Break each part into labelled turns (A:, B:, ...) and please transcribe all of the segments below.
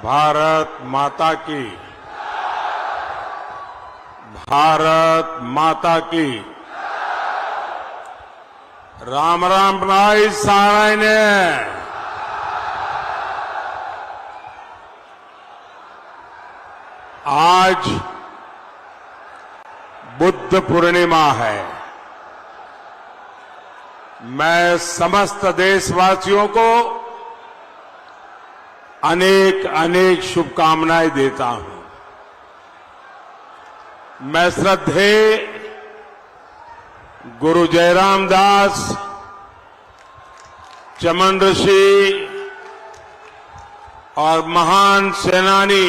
A: भारत माता की, भारत माता की। राम राम भाई साराय ने। आज बुद्ध पूर्णिमा है। मैं समस्त देशवासियों को अनेक अनेक शुभकामनाएं देता हूं। मैं श्रद्धेय गुरु जयराम दास, चमन ऋषि और महान सेनानी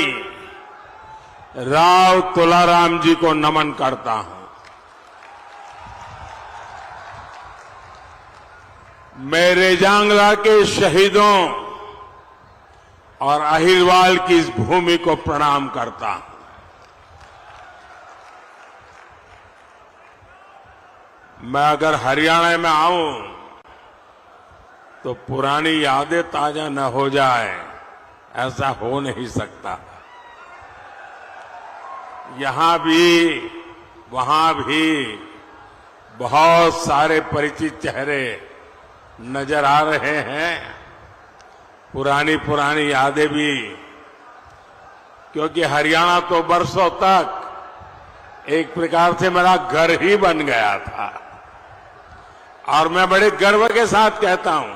A: राव तुलाराम जी को नमन करता हूं। मैं रेजांगला के शहीदों और अहिरवाल की इस भूमि को प्रणाम करता हूं। मैं अगर हरियाणा में आऊं तो पुरानी यादें ताजा न हो जाए, ऐसा हो नहीं सकता। यहां भी वहां भी बहुत सारे परिचित चेहरे नजर आ रहे हैं, पुरानी पुरानी यादें भी, क्योंकि हरियाणा तो बरसों तक एक प्रकार से मेरा घर ही बन गया था। और मैं बड़े गर्व के साथ कहता हूं,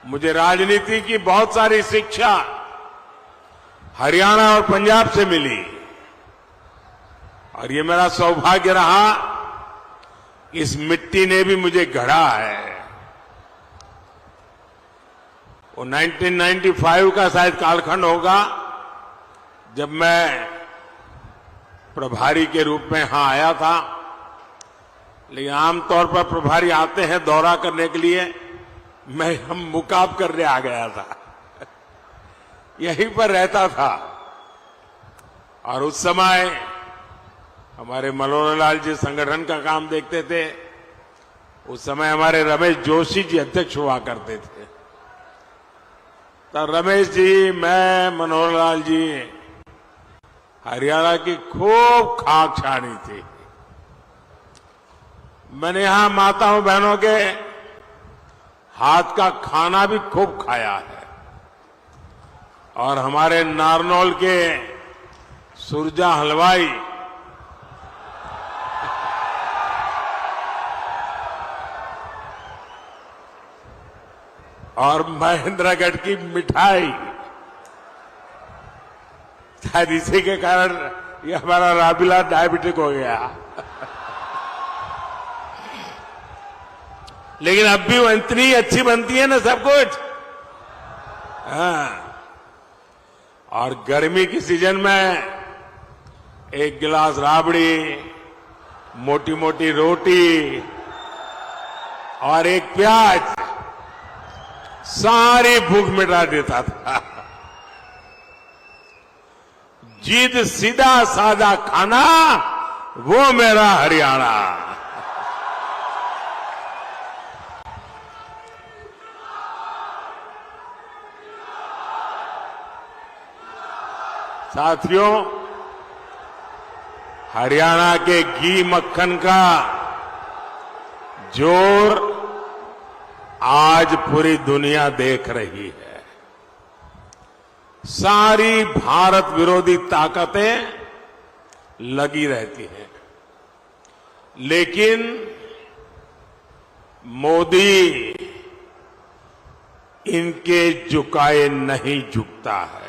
A: मुझे राजनीति की बहुत सारी शिक्षा हरियाणा और पंजाब से मिली, और ये मेरा सौभाग्य रहा कि इस मिट्टी ने भी मुझे गढ़ा है। वो 1995 का शायद कालखंड होगा जब मैं प्रभारी के रूप में यहां आया था। लेकिन आमतौर पर प्रभारी आते हैं दौरा करने के लिए, हम मुकाब करने आ गया था। यहीं पर रहता था। और उस समय हमारे मनोहर लाल जी संगठन का काम देखते थे। उस समय हमारे रमेश जोशी जी अध्यक्ष हुआ करते थे। तो रमेश जी, मैं, मनोहर लाल जी हरियाणा की खूब खाक छानी थी। मैंने यहां माताओं बहनों के हाथ का खाना भी खूब खाया है। और हमारे नारनौल के सुरजा हलवाई और महेंद्रगढ़ की मिठाई, शायद इसी के कारण ये हमारा राबिला डायबिटिक हो गया। लेकिन अब भी वो इतनी अच्छी बनती है ना सब कुछ। हाँ। और गर्मी की सीजन में एक गिलास राबड़ी, मोटी मोटी रोटी और एक प्याज सारी भूख मिटा देता था। जिद सीधा सादा खाना, वो मेरा हरियाणा। साथियों, हरियाणा के घी मक्खन का जोर आज पूरी दुनिया देख रही है। सारी भारत विरोधी ताकतें लगी रहती हैं, लेकिन मोदी इनके झुकाए नहीं झुकता है।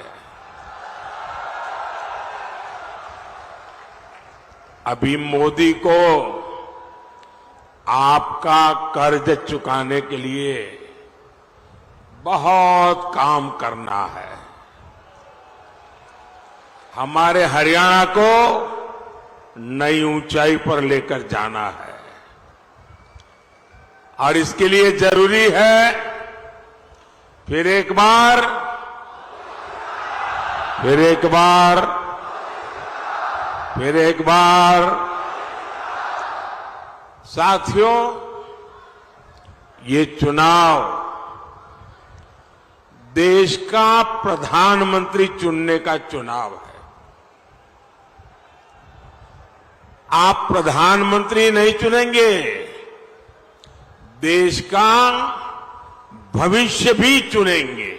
A: अभी मोदी को आपका कर्ज चुकाने के लिए बहुत काम करना है। हमारे हरियाणा को नई ऊंचाई पर लेकर जाना है। और इसके लिए जरूरी है फिर एक बार साथियों, ये चुनाव देश का प्रधानमंत्री चुनने का चुनाव है। आप प्रधानमंत्री नहीं चुनेंगे, देश का भविष्य भी चुनेंगे।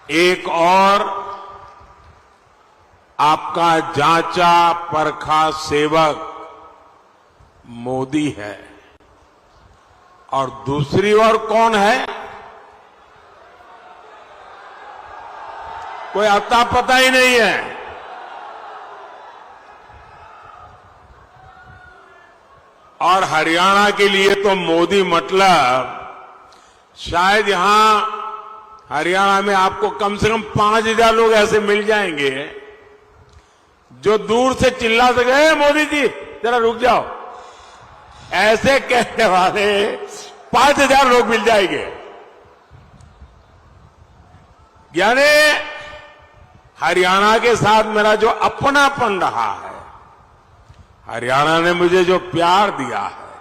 A: एक और आपका जांचा परखा सेवक मोदी है और दूसरी ओर कौन है? कोई अता पता ही नहीं है। और हरियाणा के लिए तो मोदी मतलब शायद यहां हरियाणा में आपको कम से कम 5,000 लोग ऐसे मिल जाएंगे जो दूर से चिल्ला सके, मोदी जी जरा रुक जाओ, ऐसे कहने वाले 5,000 लोग मिल जाएंगे। यानी हरियाणा के साथ मेरा जो अपनापन रहा है, हरियाणा ने मुझे जो प्यार दिया है,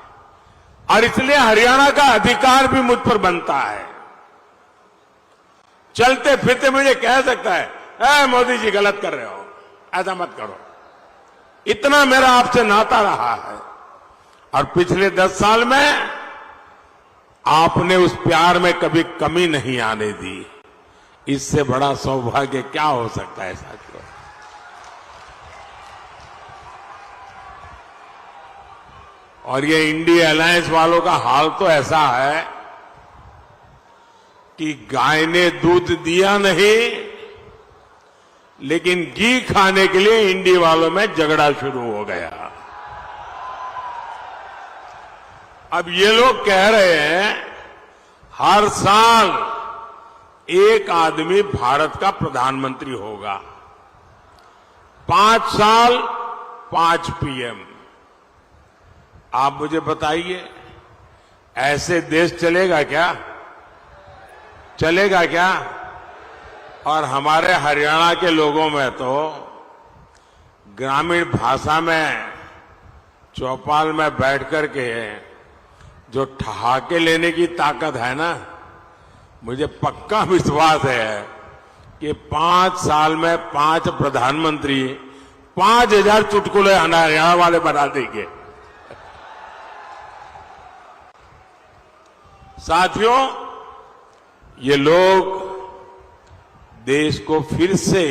A: और इसलिए हरियाणा का अधिकार भी मुझ पर बनता है। चलते फिरते मुझे कह सकता है, मोदी जी गलत कर रहे हो, ऐसा मत करो। इतना मेरा आपसे नाता रहा है और पिछले 10 साल में आपने उस प्यार में कभी कमी नहीं आने दी। इससे बड़ा सौभाग्य क्या हो सकता है साथियों। और ये इंडिया अलायंस वालों का हाल तो ऐसा है कि गाय ने दूध दिया नहीं, लेकिन घी खाने के लिए इंडिया वालों में झगड़ा शुरू हो गया। अब ये लोग कह रहे हैं हर साल एक आदमी भारत का प्रधानमंत्री होगा, 5 साल 5 पीएम। आप मुझे बताइए, ऐसे देश चलेगा क्या? चलेगा क्या? और हमारे हरियाणा के लोगों में तो ग्रामीण भाषा में चौपाल में बैठ कर के जो ठहाके लेने की ताकत है ना, मुझे पक्का विश्वास है कि 5 साल में 5 प्रधानमंत्री 5,000 चुटकुले हरियाणा वाले बना देंगे। साथियों, ये लोग देश को फिर से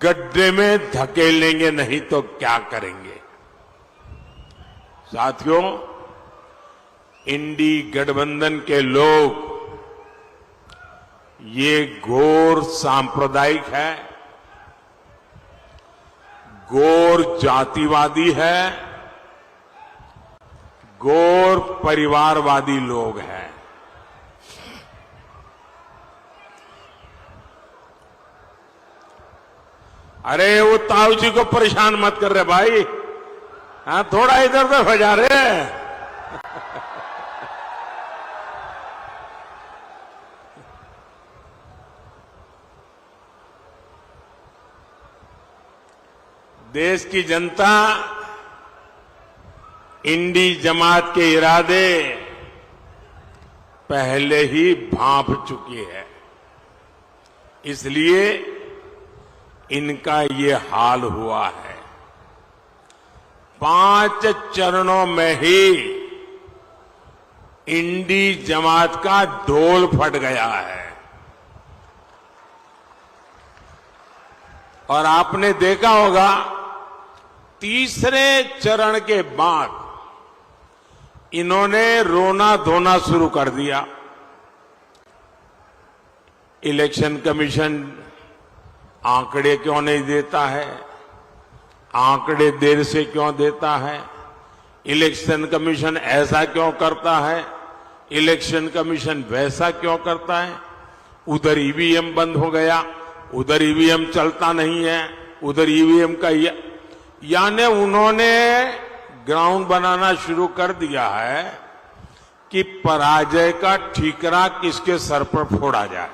A: गड्ढे में धकेलेंगे, नहीं तो क्या करेंगे। साथियों, इंडी गठबंधन के लोग ये घोर सांप्रदायिक है, घोर जातिवादी है, घोर परिवारवादी लोग हैं। अरे वो ताऊ जी को परेशान मत कर रहे भाई, हाँ थोड़ा इधर उधर हो जा रहे हैं। देश की जनता इंडी जमात के इरादे पहले ही भांप चुकी है, इसलिए इनका ये हाल हुआ है। 5 चरणों में ही इंडी जमात का ढोल फट गया है। और आपने देखा होगा, तीसरे चरण के बाद इन्होंने रोना धोना शुरू कर दिया। इलेक्शन कमीशन आंकड़े क्यों नहीं देता है, आंकड़े देर से क्यों देता है, इलेक्शन कमीशन ऐसा क्यों करता है, इलेक्शन कमीशन वैसा क्यों करता है। उधर ईवीएम बंद हो गया, उधर ईवीएम चलता नहीं है, उधर ईवीएम का यानी उन्होंने ग्राउंड बनाना शुरू कर दिया है कि पराजय का ठीकरा किसके सर पर फोड़ा जाए।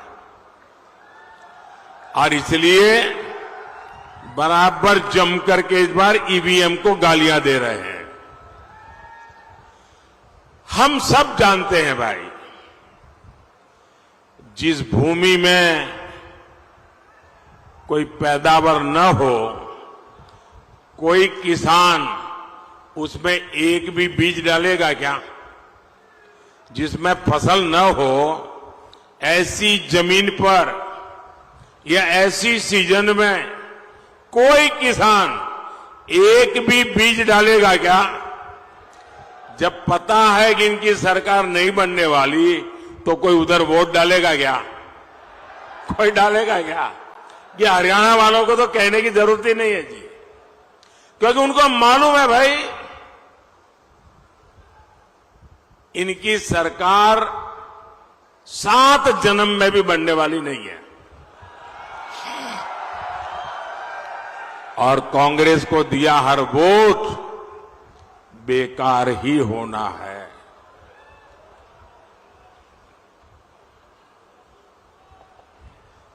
A: और इसलिए बराबर जम करके इस बार ईवीएम को गालियां दे रहे हैं। हम सब जानते हैं भाई, जिस भूमि में कोई पैदावार न हो, कोई किसान उसमें एक भी बीज डालेगा क्या? जिसमें फसल न हो, ऐसी जमीन पर या ऐसी सीजन में कोई किसान एक भी बीज डालेगा क्या? जब पता है कि इनकी सरकार नहीं बनने वाली, तो कोई उधर वोट डालेगा क्या? कोई डालेगा क्या? ये हरियाणा वालों को तो कहने की जरूरत ही नहीं है जी, क्योंकि उनको मालूम है भाई इनकी सरकार 7 जन्म में भी बनने वाली नहीं है। और कांग्रेस को दिया हर वोट बेकार ही होना है।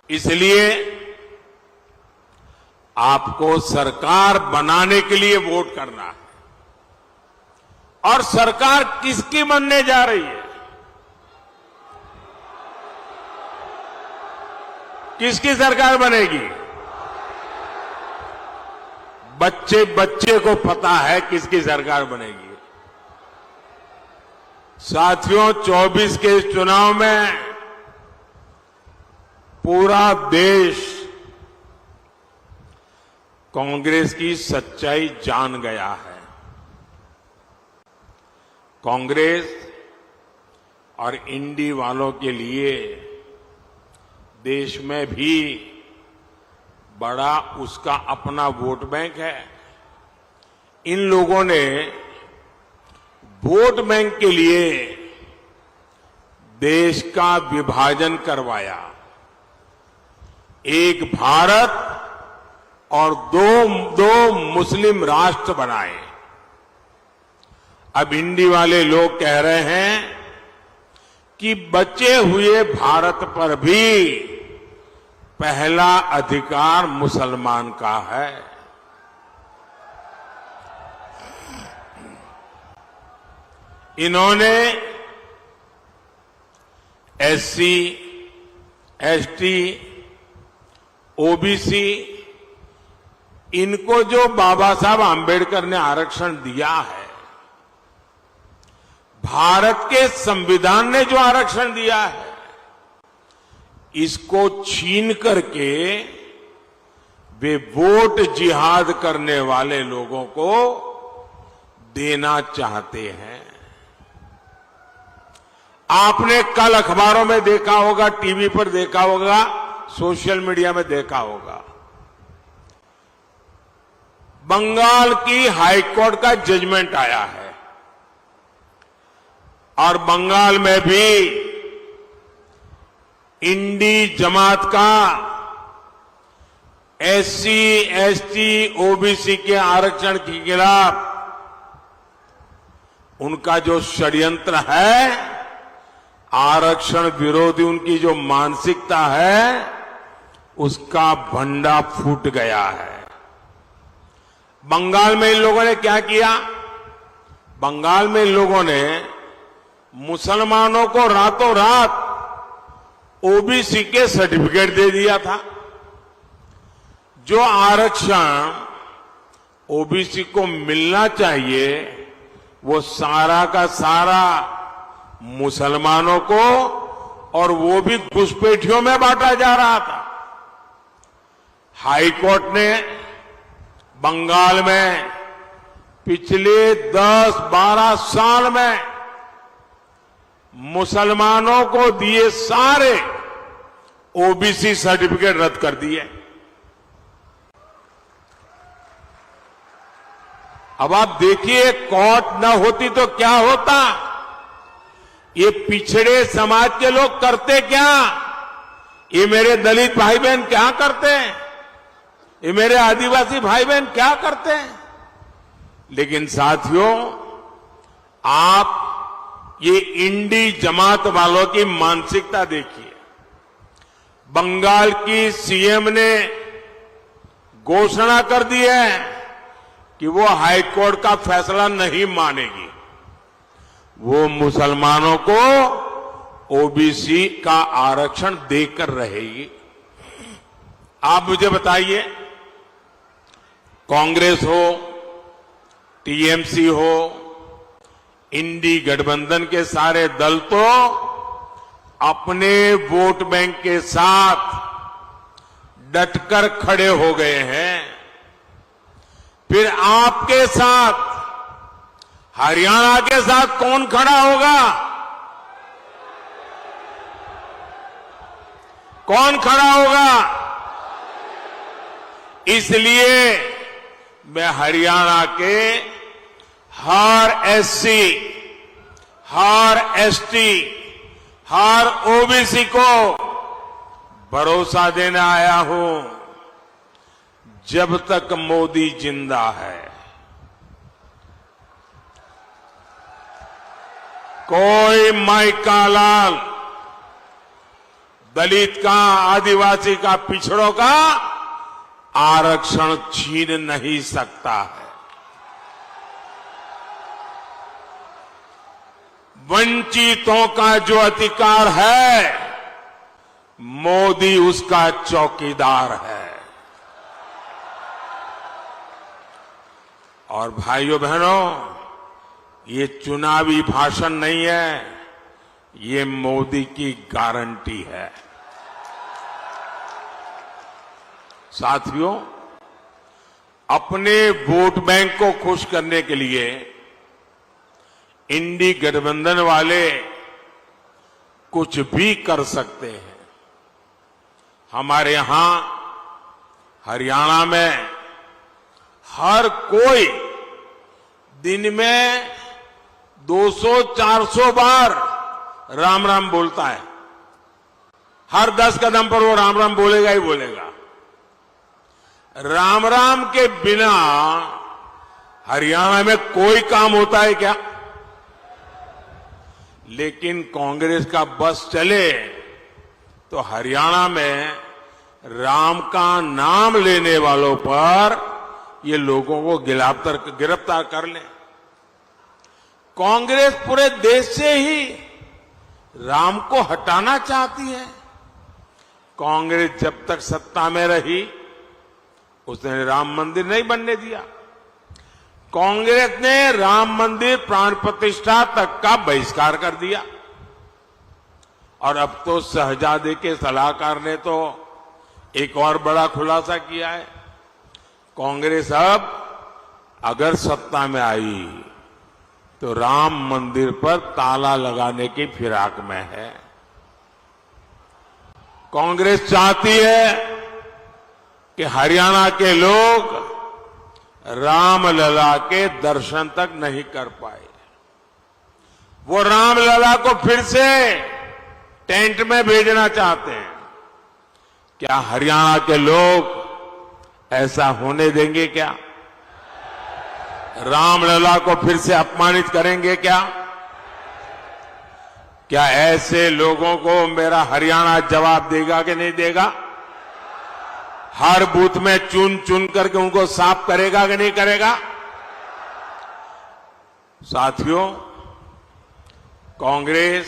A: इसलिए आपको सरकार बनाने के लिए वोट करना है। और सरकार किसकी बनने जा रही है? किसकी सरकार बनेगी? बच्चे बच्चे को पता है किसकी सरकार बनेगी। साथियों, 24 के इस चुनाव में पूरा देश कांग्रेस की सच्चाई जान गया है। कांग्रेस और इंडी वालों के लिए देश में भी बड़ा उसका अपना वोट बैंक है। इन लोगों ने वोट बैंक के लिए देश का विभाजन करवाया। एक भारत और दो मुस्लिम राष्ट्र बनाए। अब इंडी वाले लोग कह रहे हैं कि बचे हुए भारत पर भी पहला अधिकार मुसलमान का है। इन्होंने एससी, एसटी, ओबीसी इनको जो बाबा साहब आंबेडकर ने आरक्षण दिया है, भारत के संविधान ने जो आरक्षण दिया है, इसको छीन करके वे वोट जिहाद करने वाले लोगों को देना चाहते हैं। आपने कल अखबारों में देखा होगा, टीवी पर देखा होगा, सोशल मीडिया में देखा होगा, बंगाल की हाईकोर्ट का जजमेंट आया है और बंगाल में भी इंडी जमात का एससी, एसटी, ओबीसी के आरक्षण के खिलाफ उनका जो षड्यंत्र है, आरक्षण विरोधी उनकी जो मानसिकता है, उसका भंडा फूट गया है। बंगाल में इन लोगों ने क्या किया? बंगाल में इन लोगों ने मुसलमानों को रातों रात ओबीसी के सर्टिफिकेट दे दिया था। जो आरक्षण ओबीसी को मिलना चाहिए, वो सारा का सारा मुसलमानों को, और वो भी घुसपैठियों में बांटा जा रहा था। हाई कोर्ट ने बंगाल में पिछले 10-12 साल में मुसलमानों को दिए सारे ओबीसी सर्टिफिकेट रद्द कर दिए। अब आप देखिए, कोर्ट न होती तो क्या होता। ये पिछड़े समाज के लोग करते क्या? ये मेरे दलित भाई बहन क्या करते हैं? ये मेरे आदिवासी भाई बहन क्या करते हैं? लेकिन साथियों, आप ये इंडी जमात वालों की मानसिकता देखिए। बंगाल की सीएम ने घोषणा कर दी है कि वो हाईकोर्ट का फैसला नहीं मानेगी। वो मुसलमानों को ओबीसी का आरक्षण देकर रहेगी। आप मुझे बताइए, कांग्रेस हो, टीएमसी हो, इंडी गठबंधन के सारे दल तो अपने वोट बैंक के साथ डटकर खड़े हो गए हैं। फिर आपके साथ, हरियाणा के साथ कौन खड़ा होगा? कौन खड़ा होगा? इसलिए मैं हरियाणा के हर एससी, हर एसटी, हर ओबीसी को भरोसा देने आया हूं, जब तक मोदी जिंदा है, कोई माई का लाल, दलित का, आदिवासी का, पिछड़ों का आरक्षण छीन नहीं सकता है। वंचितों का जो अधिकार है, मोदी उसका चौकीदार है। और भाइयों बहनों, ये चुनावी भाषण नहीं है, ये मोदी की गारंटी है। साथियों, अपने वोट बैंक को खुश करने के लिए इंडी गठबंधन वाले कुछ भी कर सकते हैं। हमारे यहां हरियाणा में हर कोई दिन में 200-400 बार राम राम बोलता है। हर 10 कदम पर वो राम राम बोलेगा ही बोलेगा। राम राम के बिना हरियाणा में कोई काम होता है क्या? लेकिन कांग्रेस का बस चले तो हरियाणा में राम का नाम लेने वालों पर ये लोगों को गिरफ्तार कर ले। कांग्रेस पूरे देश से ही राम को हटाना चाहती है। कांग्रेस जब तक सत्ता में रही, उसने राम मंदिर नहीं बनने दिया। कांग्रेस ने राम मंदिर प्राण प्रतिष्ठा तक का बहिष्कार कर दिया। और अब तो शहजादे के सलाहकार ने तो एक और बड़ा खुलासा किया है। कांग्रेस अब अगर सत्ता में आई तो राम मंदिर पर ताला लगाने की फिराक में है। कांग्रेस चाहती है कि हरियाणा के लोग रामलला के दर्शन तक नहीं कर पाए। वो रामलला को फिर से टेंट में भेजना चाहते हैं। क्या हरियाणा के लोग ऐसा होने देंगे क्या? रामलला को फिर से अपमानित करेंगे क्या? क्या ऐसे लोगों को मेरा हरियाणा जवाब देगा कि नहीं देगा? हर बूथ में चुन चुन करके उनको साफ करेगा कि नहीं करेगा? साथियों, कांग्रेस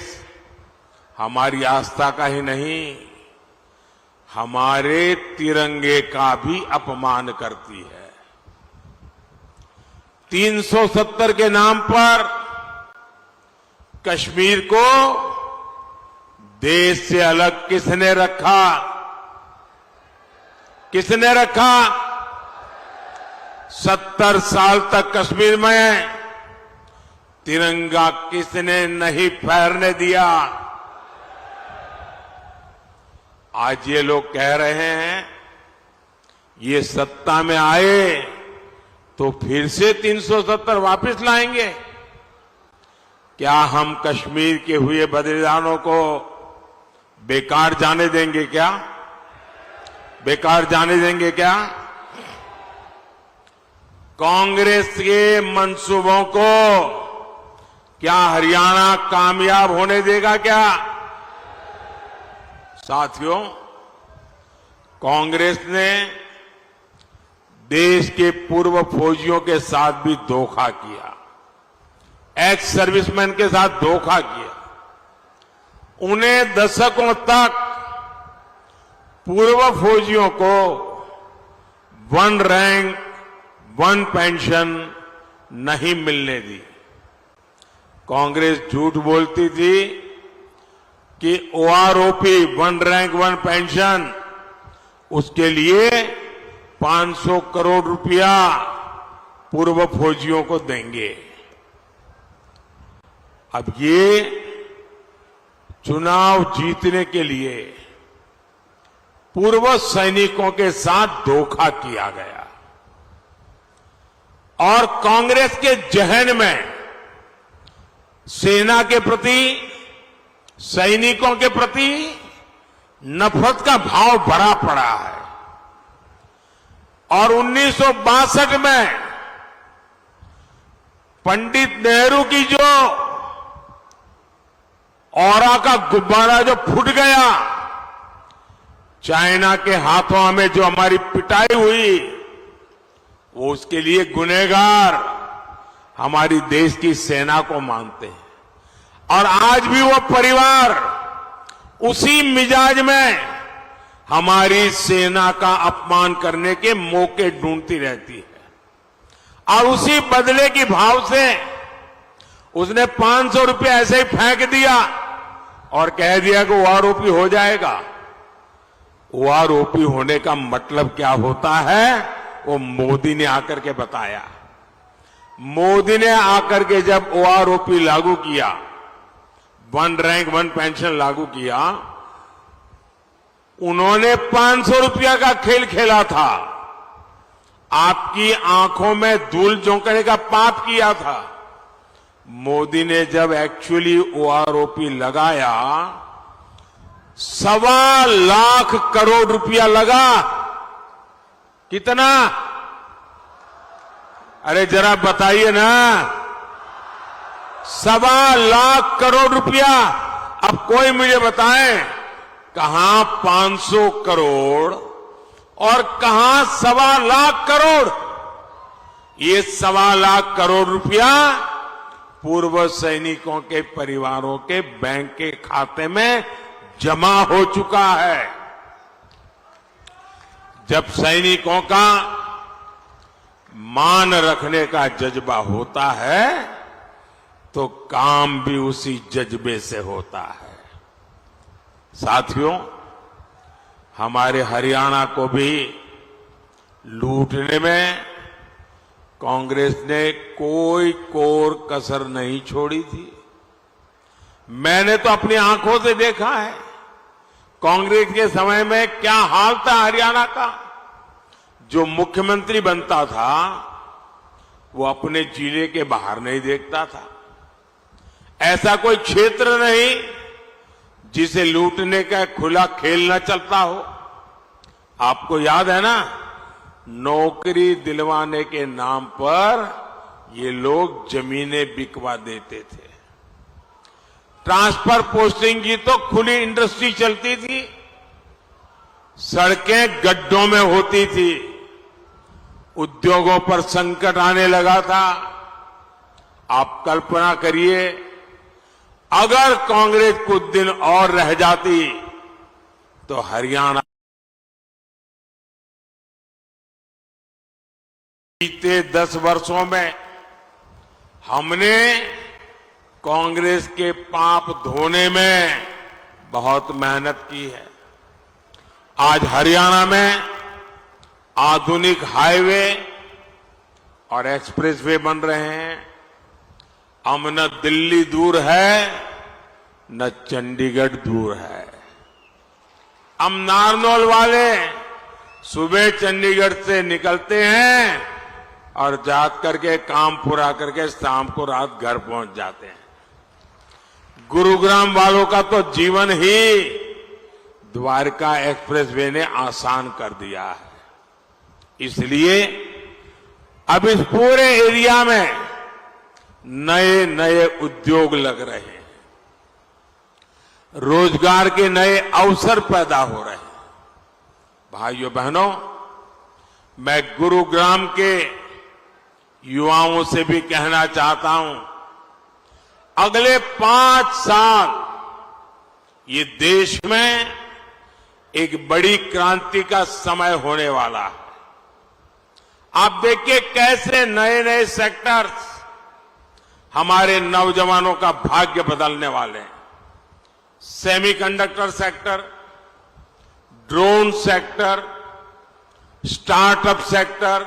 A: हमारी आस्था का ही नहीं, हमारे तिरंगे का भी अपमान करती है। 370 के नाम पर कश्मीर को देश से अलग किसने रखा? किसने रखा? 70 साल तक कश्मीर में तिरंगा किसने नहीं फहरने दिया? आज ये लोग कह रहे हैं ये सत्ता में आए तो फिर से 370 वापस लाएंगे। क्या हम कश्मीर के हुए बलिदानों को बेकार जाने देंगे क्या? बेकार जाने देंगे क्या? कांग्रेस के मंसूबों को क्या हरियाणा कामयाब होने देगा क्या? साथियों, कांग्रेस ने देश के पूर्व फौजियों के साथ भी धोखा किया, एक्स सर्विसमैन के साथ धोखा किया। उन्हें दशकों तक पूर्व फौजियों को वन रैंक वन पेंशन नहीं मिलने दी। कांग्रेस झूठ बोलती थी कि OROP one rank one pension उसके लिए 500 करोड़ रुपया पूर्व फौजियों को देंगे। अब ये चुनाव जीतने के लिए पूर्व सैनिकों के साथ धोखा किया गया और कांग्रेस के जहन में सेना के प्रति, सैनिकों के प्रति नफरत का भाव भरा पड़ा है। और 1962 में पंडित नेहरू की जो औरा का गुब्बारा जो फूट गया, चाइना के हाथों में जो हमारी पिटाई हुई, वो उसके लिए गुनहगार हमारी देश की सेना को मानते हैं। और आज भी वो परिवार उसी मिजाज में हमारी सेना का अपमान करने के मौके ढूंढती रहती है। और उसी बदले की भाव से उसने 500 रुपये ऐसे ही फेंक दिया और कह दिया कि ओआरओपी हो जाएगा। ओआरओपी होने का मतलब क्या होता है वो मोदी ने आकर के बताया। मोदी ने आकर के जब ओआरओपी लागू किया, वन रैंक वन पेंशन लागू किया, उन्होंने 500 रुपया का खेल खेला था, आपकी आंखों में धूल झोंकने का पाप किया था। मोदी ने जब एक्चुअली ओआरओपी लगाया, 1.25 लाख करोड़ रुपया लगा। कितना? अरे जरा बताइए ना, 1.25 लाख करोड़ रुपया। अब कोई मुझे बताए कहां 500 करोड़ और कहां 1.25 लाख करोड़? ये 1.25 लाख करोड़ रुपया पूर्व सैनिकों के परिवारों के बैंक के खाते में जमा हो चुका है। जब सैनिकों का मान रखने का जज्बा होता है तो काम भी उसी जज्बे से होता है। साथियों, हमारे हरियाणा को भी लूटने में कांग्रेस ने कोई कोर कसर नहीं छोड़ी थी। मैंने तो अपनी आंखों से देखा है कांग्रेस के समय में क्या हाल था हरियाणा का। जो मुख्यमंत्री बनता था वो अपने जिले के बाहर नहीं देखता था। ऐसा कोई क्षेत्र नहीं जिसे लूटने का खुला खेल न चलता हो। आपको याद है ना, नौकरी दिलवाने के नाम पर ये लोग जमीनें बिकवा देते थे। ट्रांसफर पोस्टिंग की तो खुली इंडस्ट्री चलती थी, सड़कें गड्ढों में होती थी, उद्योगों पर संकट आने लगा था। आप कल्पना करिए, अगर कांग्रेस कुछ दिन और रह जाती तो हरियाणा बीते 10 वर्षों में हमने कांग्रेस के पाप धोने में बहुत मेहनत की है। आज हरियाणा में आधुनिक हाईवे और एक्सप्रेसवे बन रहे हैं। अब न दिल्ली दूर है न चंडीगढ़ दूर है। अब नारनौल वाले सुबह चंडीगढ़ से निकलते हैं और जात करके काम पूरा करके शाम को रात घर पहुंच जाते हैं। गुरुग्राम वालों का तो जीवन ही द्वारका एक्सप्रेसवे ने आसान कर दिया है। इसलिए अब इस पूरे एरिया में नए नए उद्योग लग रहे हैं, रोजगार के नए अवसर पैदा हो रहे हैं। भाइयों बहनों, मैं गुरुग्राम के युवाओं से भी कहना चाहता हूं, अगले 5 साल ये देश में एक बड़ी क्रांति का समय होने वाला है। आप देखिए कैसे नए नए सेक्टर्स हमारे नौजवानों का भाग्य बदलने वाले हैं। Semiconductor sector, drone sector, startup sector,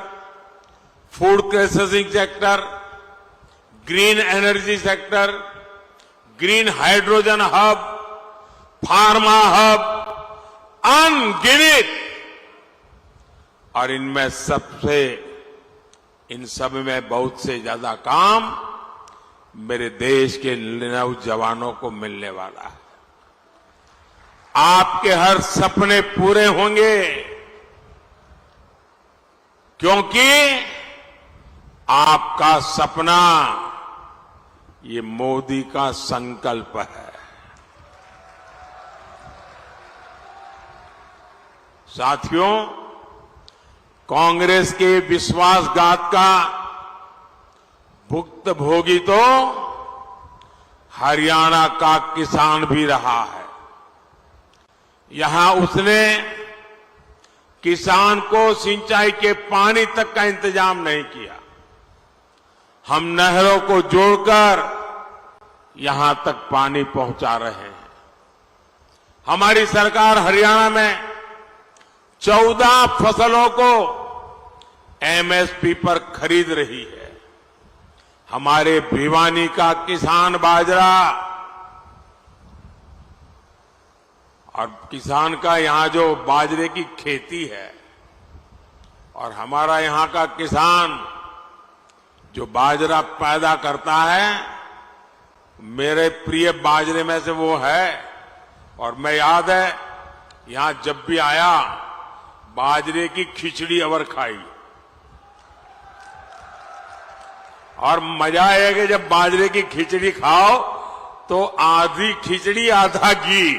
A: food processing sector, green energy sector, green hydrogen hub, pharma hub, अनगिनत। और इनमें इन सब में बहुत से ज्यादा काम मेरे देश के नौजवानों को मिलने वाला है। आपके हर सपने पूरे होंगे, क्योंकि आपका सपना ये मोदी का संकल्प है। साथियों, कांग्रेस के विश्वासघात का भुक्तभोगी तो हरियाणा का किसान भी रहा है। यहां उसने किसान को सिंचाई के पानी तक का इंतजाम नहीं किया। हम नहरों को जोड़कर यहां तक पानी पहुंचा रहे हैं। हमारी सरकार हरियाणा में 14 फसलों को एमएसपी पर खरीद रही है। हमारे भिवानी का किसान बाजरा और किसान का यहां जो बाजरे की खेती है और हमारा यहां का किसान जो बाजरा पैदा करता है, मेरे प्रिय बाजरे में से वो है। और मैं याद है यहां जब भी आया बाजरे की खिचड़ी अवर खाई। और मजा है कि जब बाजरे की खिचड़ी खाओ तो आधी खिचड़ी आधा घी,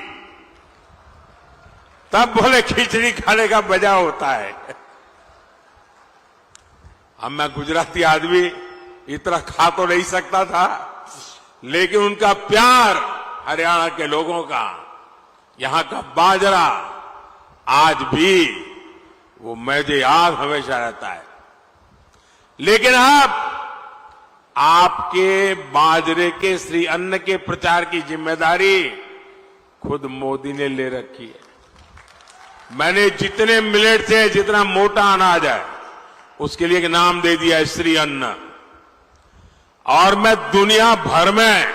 A: तब बोले खिचड़ी खाने का मजा होता है। अब मैं गुजराती आदमी इतना खा तो नहीं सकता था, लेकिन उनका प्यार हरियाणा के लोगों का, यहां का बाजरा आज भी वो मुझे याद हमेशा रहता है। लेकिन अब आपके बाजरे के श्री अन्न के प्रचार की जिम्मेदारी खुद मोदी ने ले रखी है। मैंने जितने मिलेट से जितना मोटा अनाज है उसके लिए एक नाम दे दिया है, श्री अन्न। और मैं दुनिया भर में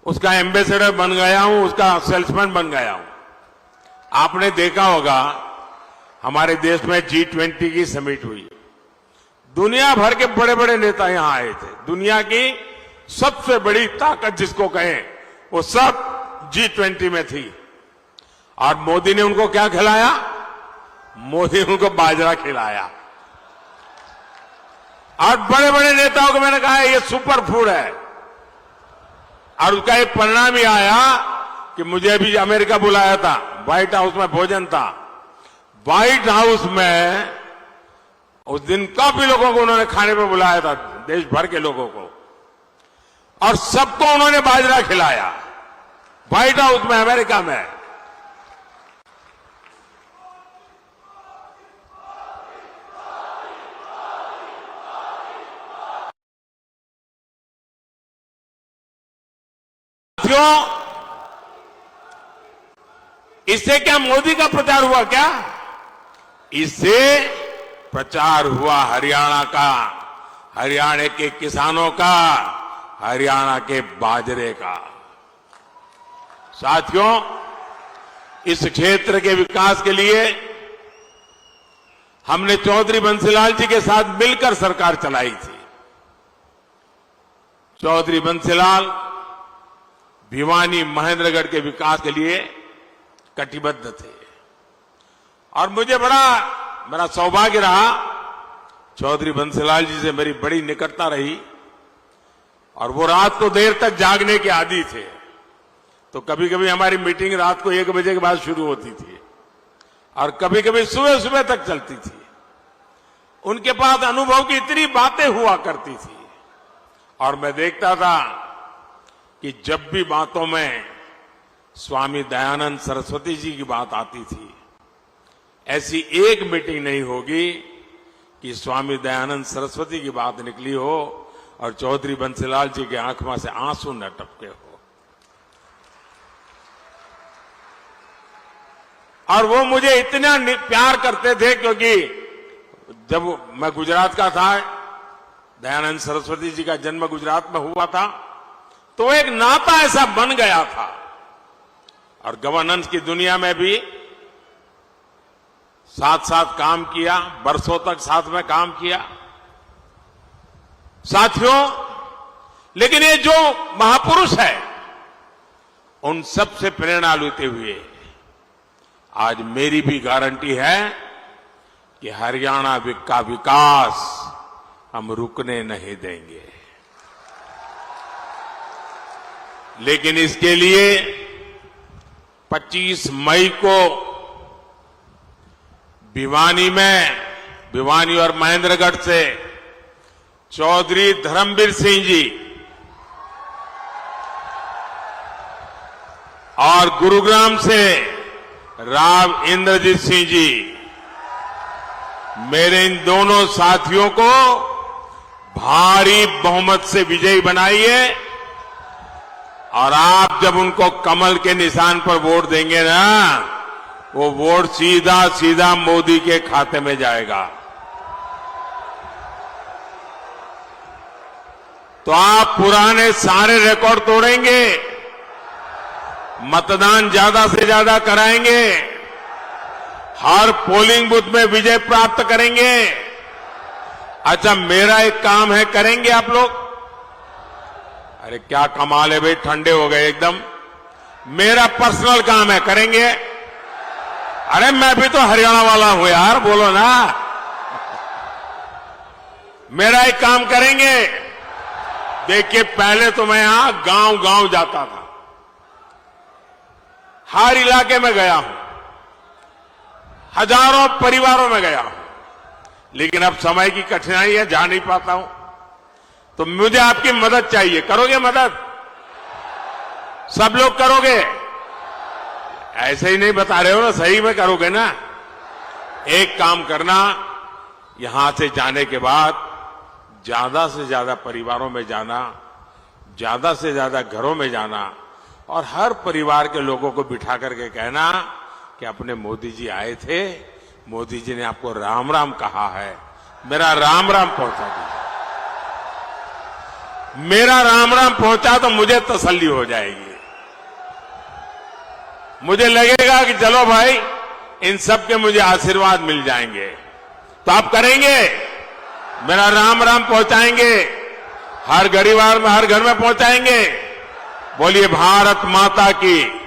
A: उसका एम्बेसडर बन गया हूं, उसका सेल्समैन बन गया हूं। आपने देखा होगा हमारे देश में G20 की समिट हुई। दुनिया भर के बड़े बड़े नेता यहां आए थे। दुनिया की सबसे बड़ी ताकत जिसको कहें वो सब G20 में थी। और मोदी ने उनको क्या खिलाया? मोदी ने उनको बाजरा खिलाया। और बड़े बड़े नेताओं को मैंने कहा ये सुपर फूड है। और उसका एक परिणाम ही आया कि मुझे भी अमेरिका बुलाया था, व्हाइट हाउस में भोजन था। व्हाइट हाउस में उस दिन काफी लोगों को उन्होंने खाने पर बुलाया था, देश भर के लोगों को, और सबको उन्होंने बाजरा खिलाया व्हाइट हाउस में, अमेरिका में। इससे क्या मोदी का प्रचार हुआ क्या? इससे प्रचार हुआ हरियाणा का, हरियाणा के किसानों का, हरियाणा के बाजरे का। साथियों, इस क्षेत्र के विकास के लिए हमने चौधरी बंसीलाल जी के साथ मिलकर सरकार चलाई थी। चौधरी बंसीलाल भिवानी महेंद्रगढ़ के विकास के लिए कटिबद्ध थे। और मुझे मेरा सौभाग्य रहा, चौधरी बंसीलाल जी से मेरी बड़ी निकटता रही। और वो रात को देर तक जागने के आदी थे, तो कभी कभी हमारी मीटिंग रात को 1 बजे के बाद शुरू होती थी और कभी कभी सुबह सुबह तक चलती थी। उनके पास अनुभव की इतनी बातें हुआ करती थी और मैं देखता था कि जब भी बातों में स्वामी दयानंद सरस्वती जी की बात आती थी। ऐसी एक मीटिंग नहीं होगी कि स्वामी दयानंद सरस्वती की बात निकली हो और चौधरी बंसीलाल जी के आंखों से आंसू न टपके हो। और वो मुझे इतना प्यार करते थे क्योंकि जब मैं गुजरात का था, दयानंद सरस्वती जी का जन्म गुजरात में हुआ था, तो एक नाता ऐसा बन गया था। और गवर्नेंस की दुनिया में भी साथ साथ काम किया, बरसों तक साथ में काम किया। साथियों, लेकिन ये जो महापुरुष है, उन सब से प्रेरणा लेते हुए आज मेरी भी गारंटी है कि हरियाणा का विकास हम रुकने नहीं देंगे। लेकिन इसके लिए 25 मई को भिवानी और महेंद्रगढ़ से चौधरी धर्मवीर सिंह जी और गुरुग्राम से राव इंद्रजीत सिंह जी, मेरे इन दोनों साथियों को भारी बहुमत से विजयी बनाइए। और आप जब उनको कमल के निशान पर वोट देंगे ना, वो वोट सीधा सीधा मोदी के खाते में जाएगा। तो आप पुराने सारे रिकॉर्ड तोड़ेंगे, मतदान ज्यादा से ज्यादा कराएंगे, हर पोलिंग बूथ में विजय प्राप्त करेंगे। अच्छा, मेरा एक काम है, करेंगे आप लोग? अरे क्या कमाल है भाई, ठंडे हो गए एकदम। मेरा पर्सनल काम है, करेंगे? अरे मैं भी तो हरियाणा वाला हूं यार, बोलो ना। मेरा एक काम करेंगे। देखिए, पहले तो मैं यहां गांव गांव जाता था, हर इलाके में गया हूं, हजारों परिवारों में गया हूं, लेकिन अब समय की कठिनाई है, जा नहीं पाता हूं। तो मुझे आपकी मदद चाहिए। करोगे मदद? सब लोग करोगे? ऐसे ही नहीं बता रहे हो ना, सही में करोगे ना? एक काम करना, यहां से जाने के बाद ज्यादा से ज्यादा परिवारों में जाना, ज्यादा से ज्यादा घरों में जाना और हर परिवार के लोगों को बिठा करके कहना कि अपने मोदी जी आए थे, मोदी जी ने आपको राम राम कहा है, मेरा राम राम पहुंचा दीजिए। मेरा राम राम पहुंचा तो मुझे तसल्ली हो जाएगी। मुझे लगेगा कि चलो भाई, इन सब के मुझे आशीर्वाद मिल जाएंगे। तो आप करेंगे? मेरा राम राम पहुंचाएंगे, हर परिवार में, हर घर में पहुंचाएंगे। बोलिए भारत माता की।